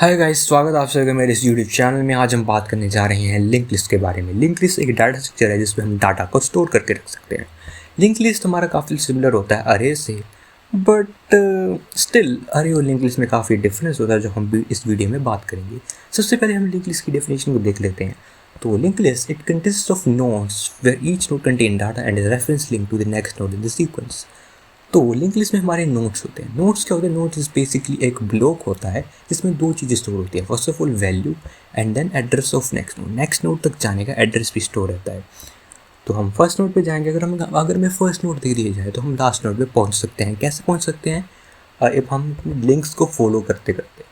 Hi guys, स्वागत है आप सभी का मेरे इस यूट्यूब चैनल में। आज हम बात करने जा रहे हैं लिंक लिस्ट के बारे में। लिंक लिस्ट एक डाटा स्ट्रक्चर है जिसमें हम डाटा को स्टोर करके रख सकते हैं। लिंक लिस्ट हमारा काफ़ी सिमिलर होता है अरे से, बट स्टिल अरे और लिंक लिस्ट में काफ़ी डिफरेंस होता है जो हम भी इस वीडियो में बात करेंगे। सबसे पहले हम लिंक लिस्ट की डेफिनेशन को देख लेते हैं। तो link list it consist of nodes where each node contain data and is reference link to the next node in the sequence. तो लिंक लिस्ट में हमारे नोड्स होते हैं। नोड्स क्या होते हैं? नोड्स बेसिकली एक ब्लॉक होता है जिसमें दो चीज़ें स्टोर होती है। First of all value and then address of next node. Next node तक जाने का एड्रेस भी स्टोर रहता है। तो हम फर्स्ट नोड पे जाएंगे, अगर मैं फर्स्ट नोड दे दिया जाए तो हम लास्ट नोड पे पहुंच सकते हैं। कैसे पहुंच सकते हैं? अब हम लिंक्स को फॉलो करते करते।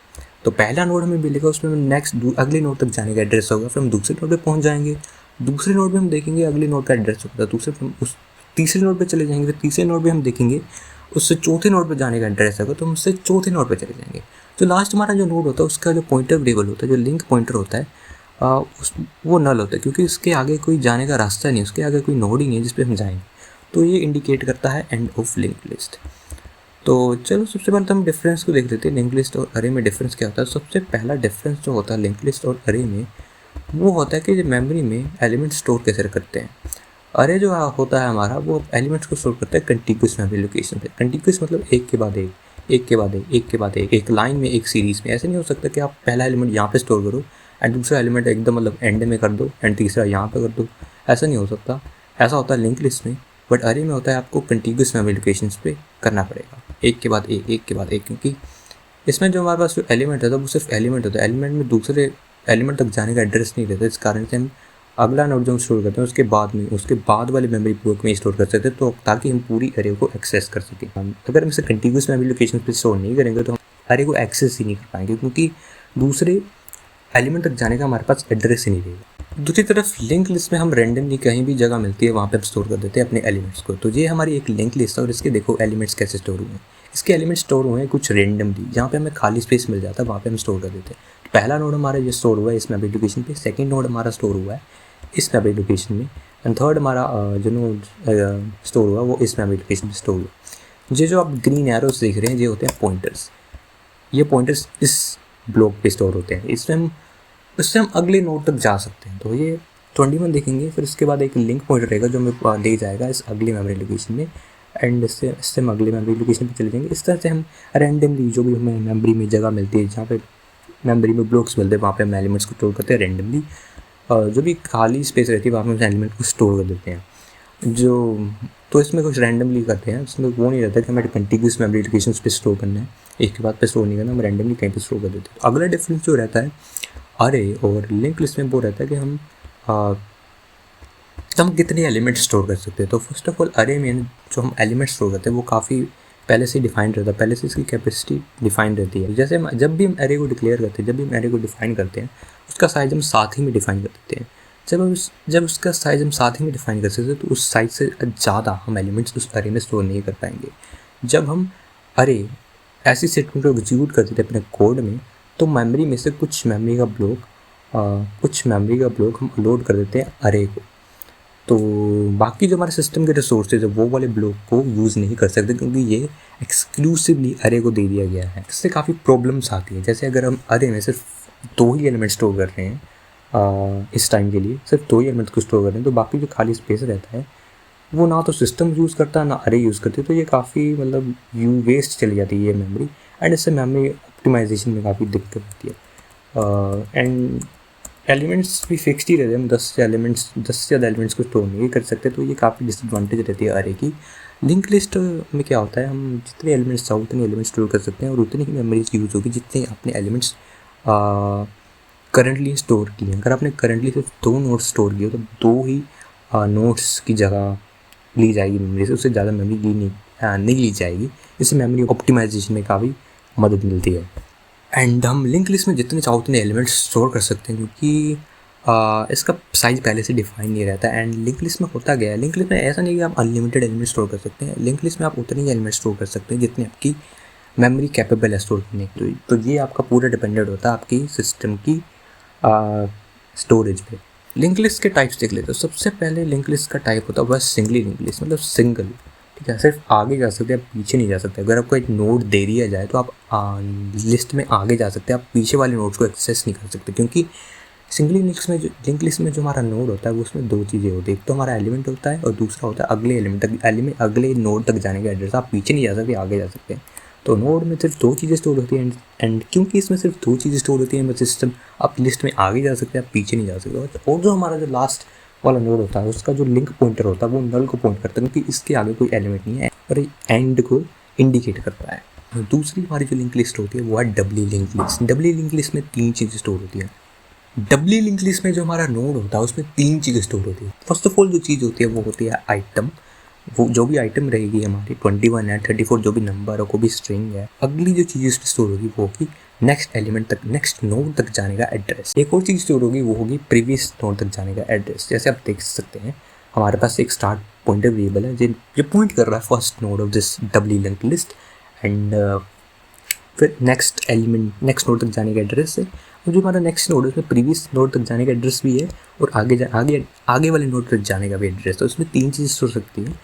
तो पहला नोड हमें मिलेगा, उसमें नेक्स्ट अगले नोड तक जाने का एड्रेस होगा। फिर हम दूसरे नोड पे पहुंच जाएंगे। दूसरे नोड पे हम देखेंगे अगले नोड का एड्रेस होगा। दूसरे हम उस तीसरे नोड पे चले जाएंगे। फिर तीसरे नोड पे हम देखेंगे उससे चौथे नोड पे जाने का एड्रेस होगा, तो हम उससे चौथे नोड पे चले जाएंगे। तो लास्ट हमारा जो नोड होता है उसका जो पॉइंटर वेरिएबल होता है, जो लिंक पॉइंटर होता है, वो नल होता है, क्योंकि उसके आगे कोई जाने का रास्ता नहीं, उसके आगे कोई नोड ही नहीं है जिस पे हम जाएंगे। तो ये इंडिकेट करता है एंड ऑफ लिंक लिस्ट। तो चलो सबसे पहले तो हम डिफरेंस को देख लेते हैं। लिंक लिस्ट और अरे में डिफरेंस क्या होता है? सबसे पहला डिफरेंस जो होता है लिंक लिस्ट और अरे में, वो होता है कि मेमोरी में एलिमेंट स्टोर कैसे करते हैं। अरे जो होता है हमारा, वो एलिमेंट्स को स्टोर करता है कंटिग्यूस मेमोरी लोकेशन पे। कंटिग्यूस मतलब एक के बाद एक, एक के बाद एक, एक के बाद एक लाइन में, एक सीरीज़ में। ऐसे नहीं हो सकता कि आप पहला एलिमेंट यहाँ पे स्टोर करो एंड दूसरा एलिमेंट एकदम मतलब एंड में कर दो एंड तीसरा यहाँ पे कर दो। ऐसा नहीं हो सकता। ऐसा होता है लिंक लिस्ट में, बट अरे में होता है आपको कंटिग्यूस मेमोरी लोकेशंस पे करना पड़ेगा, एक के बाद एक, एक के बाद एक। क्योंकि इसमें जो हमारे पास जो एलिमेंट होता है वो सिर्फ एलिमेंट होता है। एलिमेंट में दूसरे एलिमेंट तक जाने का एड्रेस नहीं रहता। इस कारण से हम अगला नोड जो हम स्टोर करते हैं उसके बाद वाले मेमोरी ब्लॉक में स्टोर कर सकते हैं, तो ताकि हम पूरी अरे को एक्सेस कर सकें। हम अगर हम इसे कंटिन्यूस मेमोरी लोकेशन पे स्टोर नहीं करेंगे तो हम अरे को एक्सेस ही नहीं कर पाएंगे, क्योंकि दूसरे एलिमेंट तक जाने का हमारे पास एड्रेस ही नहीं रहेगा। दूसरी तरफ लिंक लिस्ट में हम रैंडमली कहीं भी जगह मिलती है वहाँ पे हम स्टोर कर देते हैं अपने एलिमेंट्स को। तो ये हमारी एक लिंक लिस्ट है और इसके देखो एलिमेंट्स कैसे स्टोर हुए हैं। इसके एलिमेंट्स स्टोर हुए हैं कुछ रैंडमली, जहाँ पे हमें खाली स्पेस मिल जाता है वहाँ पे हम स्टोर कर देते हैं। पहला नोड हमारा ये स्टोर हुआ है इस मेमोरी लोकेशन पे, सेकंड नोड हमारा स्टोर हुआ है इस मेमोरी लोकेशन में, एंड थर्ड हमारा जो नोड स्टोर हुआ वो इस मेमोरी लोकेशन में स्टोर हुआ। ये जो आप ग्रीन एरोस देख रहे हैं ये होते हैं पॉइंटर्स। ये पॉइंटर्स इस ब्लॉक पे स्टोर होते हैं। इससे हम अगले नोड तक जा सकते हैं। तो ये 21 देखेंगे, फिर उसके बाद एक लिंक पॉइंटर रहेगा जो हमें ले जाएगा इस अगले मेमोरी लोकेशन में, एंड इससे हम अगले मेमोरी लोकेशन पे चले जाएंगे। इस तरह से हम रैंडमली जो भी हमें मेमोरी में जगह मिलती है, जहाँ पे मेमोरी में ब्लॉक्स मिलते हैं, वहाँ पे हम एलिमेंट्स को स्टोर करते हैं रैंडमली। जो भी खाली स्पेस रहती है वहाँ पे हम एलिमेंट को स्टोर कर देते हैं। तो इसमें कुछ रैंडमली करते हैं, इसमें वो नहीं रहता कि हमें कंटिन्यूस मेमोरी लोकेशन पे स्टोर करना है, एक के बाद पे स्टोर नहीं करना, हम रैंडमली कहीं पे स्टोर कर देते हैं। तो अगला डिफरेंस जो रहता है अरे और लिंक लिस्ट में वो रहता है कि हम कितने एलिमेंट स्टोर कर सकते हैं। तो फर्स्ट ऑफ ऑल अरे में जो हम एलिमेंट स्टोर करते हैं वो काफ़ी पहले से डिफाइंड रहता है, पहले से इसकी कैपेसिटी डिफाइंड रहती है। जैसे जब भी हम एरे को डिक्लेयर करते हैं, जब भी हम एरे को डिफाइन करते हैं, उसका साइज हम साथ ही में डिफाइन कर देते हैं। जब उसका साइज हम साथ ही में डिफाइन कर सकते हैं तो उस साइज से ज़्यादा हम एलिमेंट्स उस अरे में स्टोर नहीं कर पाएंगे। जब हम अरे ऐसी स्टेटमेंट को एग्जीक्यूट कर देते हैं अपने कोड में, तो मेमोरी में से कुछ मेमोरी का ब्लॉक हम लोड कर देते हैं अरे को। तो बाकी जो हमारे सिस्टम के रिसोर्सेज है वो वाले ब्लॉक को यूज़ नहीं कर सकते, क्योंकि ये एक्सक्लूसिवली अरे को दे दिया गया है। इससे काफ़ी प्रॉब्लम्स आती हैं। जैसे अगर हम अरे में सिर्फ 2 ही एलिमेंट स्टोर कर रहे हैं, इस टाइम के लिए सिर्फ 2 ही एलिमेंट को स्टोर कर रहे हैं, तो बाकी जो खाली स्पेस रहता है वो ना तो सिस्टम यूज़ करता है ना अरे यूज़ करती है। तो ये काफ़ी मतलब वेस्ट चली जाती है ये मेमोरी, एंड इससे मेमोरी ऑप्टिमाइजेशन में काफ़ी दिक्कत होती है। एंड एलिमेंट्स भी फिक्स्ड ही रहते हैं। हम 10 से ज़्यादा एलिमेंट्स को स्टोर नहीं कर सकते, तो ये काफ़ी डिसएडवांटेज रहती है अरे की। लिंक लिस्ट में क्या होता है, हम जितने एलिमेंट्स चाहो उतने एलिमेंट्स स्टोर कर सकते हैं और उतनी ही मेमोरीज यूज़ होगी जितने अपने एलिमेंट्स करंटली स्टोर किए। अगर आपने करंटली सिर्फ 2 नोट्स स्टोर किए तो 2 ही नोट्स की जगह ली जाएगी मेमोरी से, उससे ज़्यादा मेमोरी नहीं ली जाएगी। इससे मेमोरी ऑप्टिमाइजेशन में काफ़ी मदद मिलती है। एंड हम लिंक लिस्ट में जितने चाहो उतने एलिमेंट्स स्टोर कर सकते हैं, क्योंकि इसका साइज़ पहले से डिफाइन नहीं रहता है। एंड लिंक लिस्ट में होता गया है, लिंक लिस्ट में ऐसा नहीं कि आप अनलिमिटेड एलिमेंट स्टोर कर सकते हैं। लिंक लिस्ट में आप उतने ही एलिमेंट स्टोर कर सकते हैं जितने आपकी मेमोरी कैपेबल है स्टोर करने की। तो ये आपका पूरा डिपेंडेंट होता है आपकी सिस्टम की स्टोरेज पे। लिंक लिस्ट के टाइप्स देख लेते हो। सबसे पहले लिंक लिस्ट का टाइप होता है वह सिंगली लिंक लिस्ट, मतलब सिंगल। या सिर्फ आगे जा सकते हैं, आप पीछे नहीं जा सकते। अगर आपको एक नोड दे दिया जाए तो आप लिस्ट में आगे जा सकते हैं, आप पीछे वाले नोड्स को एक्सेस नहीं कर सकते, क्योंकि सिंगली लिंक लिस्ट में जो हमारा नोड होता है वो उसमें दो चीज़ें होती है। एक तो हमारा एलिमेंट होता है और दूसरा होता है अगले एलिमेंट तक, अगले नोड तक जाने का एड्रेस। आप पीछे नहीं जा सकते, आगे जा सकते हैं। तो नोड में सिर्फ दो चीज़ें स्टोर होती हैं, एंड क्योंकि इसमें सिर्फ दो चीज़ें स्टोर होती हैं, सिस्टम आप लिस्ट में आगे जा सकते हैं, आप पीछे नहीं जा सकते। और जो हमारा जो लास्ट वाला नोड होता है उसका जो लिंक पॉइंटर होता है वो नल को पॉइंट करता है, क्योंकि इसके आगे कोई एलिमेंट नहीं है और एंड को इंडिकेट करता है। दूसरी हमारी जो लिंक लिस्ट होती है वो है doubly link list. Doubly link list में तीन चीज़ें स्टोर होती हैं। डब्ली लिंक लिस्ट में जो हमारा नोड होता है उसमें तीन चीज़ें स्टोर होती है। फर्स्ट ऑफ ऑल जो चीज़ होती है वो होती है आइटम। वो जो भी आइटम रहेगी हमारी 21 है, 34 जो भी नंबर है, कोई भी स्ट्रिंग है, अगली जो चीज़ स्टोर होगी वो होगी नेक्स्ट एलिमेंट तक, नेक्स्ट नोड तक जाने का एड्रेस। एक और चीज़ स्टोर होगी वो होगी प्रीवियस नोड तक जाने का एड्रेस। जैसे आप देख सकते हैं हमारे पास एक स्टार्ट पॉइंटर वेरिएबल है जो पॉइंट कर रहा है first node of this doubly link list, and फिर नेक्स्ट एलिमेंट नेक्स्ट नोड तक जाने का एड्रेस है। और जो हमारा नेक्स्ट नोड है उसमें प्रीवियस नोड तक जाने का एड्रेस भी है और आगे वाले नोड तक जाने का भी एड्रेस है। तो उसमें तीन चीज़ें स्टोर सकती हैं।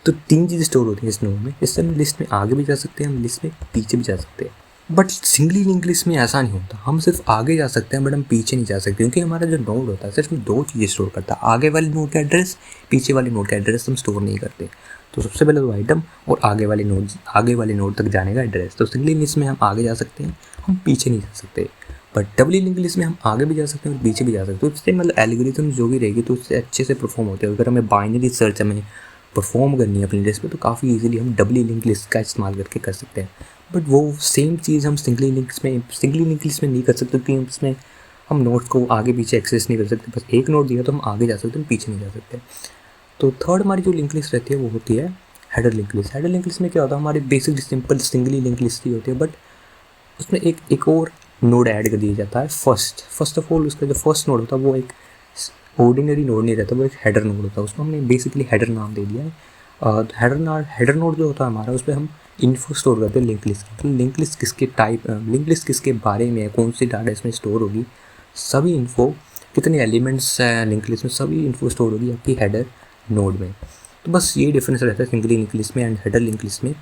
तो तीन चीज़ें स्टोर होती हैं इस नोड में। इससे हम लिस्ट में आगे भी जा सकते हैं, हम लिस्ट में पीछे भी जा सकते हैं। बट सिंगली लिंक लिस्ट में ऐसा नहीं होता। हम सिर्फ आगे जा सकते हैं बट हम पीछे नहीं जा सकते, क्योंकि हमारा जो नोड होता है सिर्फ दो चीज़ें स्टोर करता है, आगे वाले नोड का एड्रेस, पीछे वाले नोड का एड्रेस हम स्टोर नहीं करते। तो सबसे पहले तो आइटम और आगे वाले नोड तक जाने का एड्रेस। तो सिंगली लिस्ट में हम आगे जा सकते हैं, हम पीछे नहीं जा सकते। बट डबली लिंक लिस्ट में हम आगे भी जा सकते हैं और पीछे भी जा सकते हैं। तो इससे मतलब एल्गोरिथम जो भी रहेगी तो उससे अच्छे से परफॉर्म होते हैं। अगर हमें बाइनरी सर्च हमें परफॉर्म करनी है अपनी लिस्ट में तो काफ़ी इजीली हम डबली लिंक लिस्ट का इस्तेमाल करके कर सकते हैं। बट वो सेम चीज़ हम सिंगली लिंक लिस्ट में नहीं कर सकते, क्योंकि उसमें हम नोट्स को आगे पीछे एक्सेस नहीं कर सकते। बस एक नोट दिया तो हम आगे जा सकते हैं, पीछे नहीं जा सकते। तो थर्ड हमारी जो लिंक लिस्ट रहती है वो होती है header link list. Header link list में क्या होता है, हमारी basic simple singly link list ही होती है, बट उसमें एक और नोड ऐड कर दिया जाता है फर्स्ट ऑफ ऑल। उसका जो फर्स्ट नोड होता है वो एक ऑर्डिनरी नोड नहीं रहता, वो एक हेडर नोड होता है। उसको हमने बेसिकली हेडर नाम दे दिया है। हेडर नोड जो होता है हमारा, उस पर हम इन्फो स्टोर करते हैं लिंक लिस्ट की। तो लिंक लिस्ट किसके बारे में है, कौन सी डाटा इसमें स्टोर होगी, सभी इन्फो, कितने एलिमेंट्स हैं लिंक लिस्ट में, सभी इन्फो स्टोर होगी आपकी हेडर नोड में। तो बस ये डिफरेंस रहता है सिंगली लिंक लिस्ट में एंड हेडर लिंक लिस्ट में।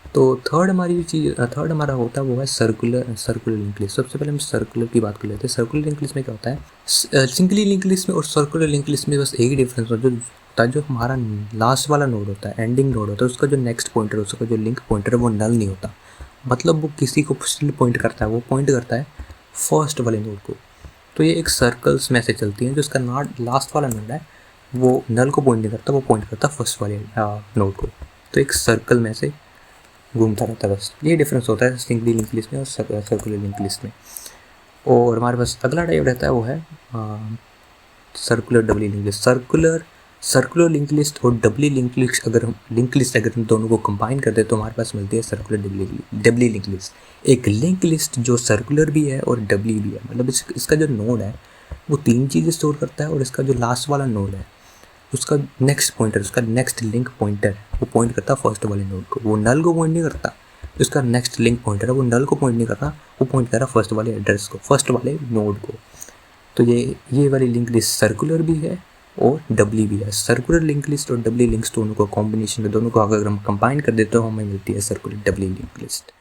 तो थर्ड हमारा होता है वो है सर्कुलर लिंक लिस्ट। सबसे पहले हम सर्कुलर की बात कर लेते हैं। सर्कुलर लिंक लिस्ट में क्या होता है, सिंगली लिंक लिस्ट में और सर्कुलर लिंक लिस्ट में बस एक ही डिफरेंस होता है, जो हमारा लास्ट वाला नोड होता है, एंडिंग नोड होता है, उसका जो नेक्स्ट पॉइंटर, उसका जो लिंक पॉइंटर है वो नल नहीं होता। मतलब वो किसी को स्टिल पॉइंट करता है, वो पॉइंट करता है फर्स्ट वाले नोड को। तो ये एक सर्कल्स में से चलती है। जो उसका लास्ट वाला नोड है वो नल को पॉइंट नहीं करता, वो पॉइंट करता फर्स्ट वाले नोड को। तो एक सर्कल में से घूमता रहता है। बस ये डिफरेंस होता है सिंगली लिंक लिस्ट में और सर्कुलर लिंक लिस्ट में। और हमारे पास अगला टाइप रहता है वो है circular doubly link list. Circular link list और डबली लिंक लिस्ट अगर हम दोनों को कंबाइन कर दे तो हमारे पास मिलती है सर्कुलर डबली लिंक लिस्ट। एक लिंक लिस्ट जो सर्कुलर भी है और डबली भी है। मतलब इसका जो नोड है वो तीन चीज़ें स्टोर करता है, और इसका जो लास्ट वाला नोड है उसका नेक्स्ट पॉइंटर, उसका नेक्स्ट लिंक पॉइंटर वो पॉइंट करता है फर्स्ट वाले नोड को। वो नल को पॉइंट नहीं करता। उसका नेक्स्ट लिंक पॉइंटर है वो नल को पॉइंट नहीं करता, वो पॉइंट कर रहा है फर्स्ट वाले एड्रेस को, फर्स्ट वाले नोड को। तो ये वाली लिंक लिस्ट सर्कुलर भी है और डबली भी है। सर्कुलर लिंक लिस्ट और डबली लिंक्स दोनों को कॉम्बिनेशन में, दोनों को अगर हम कंबाइन कर देते तो हमें मिलती है सर्कुलर डबली लिंक लिस्ट।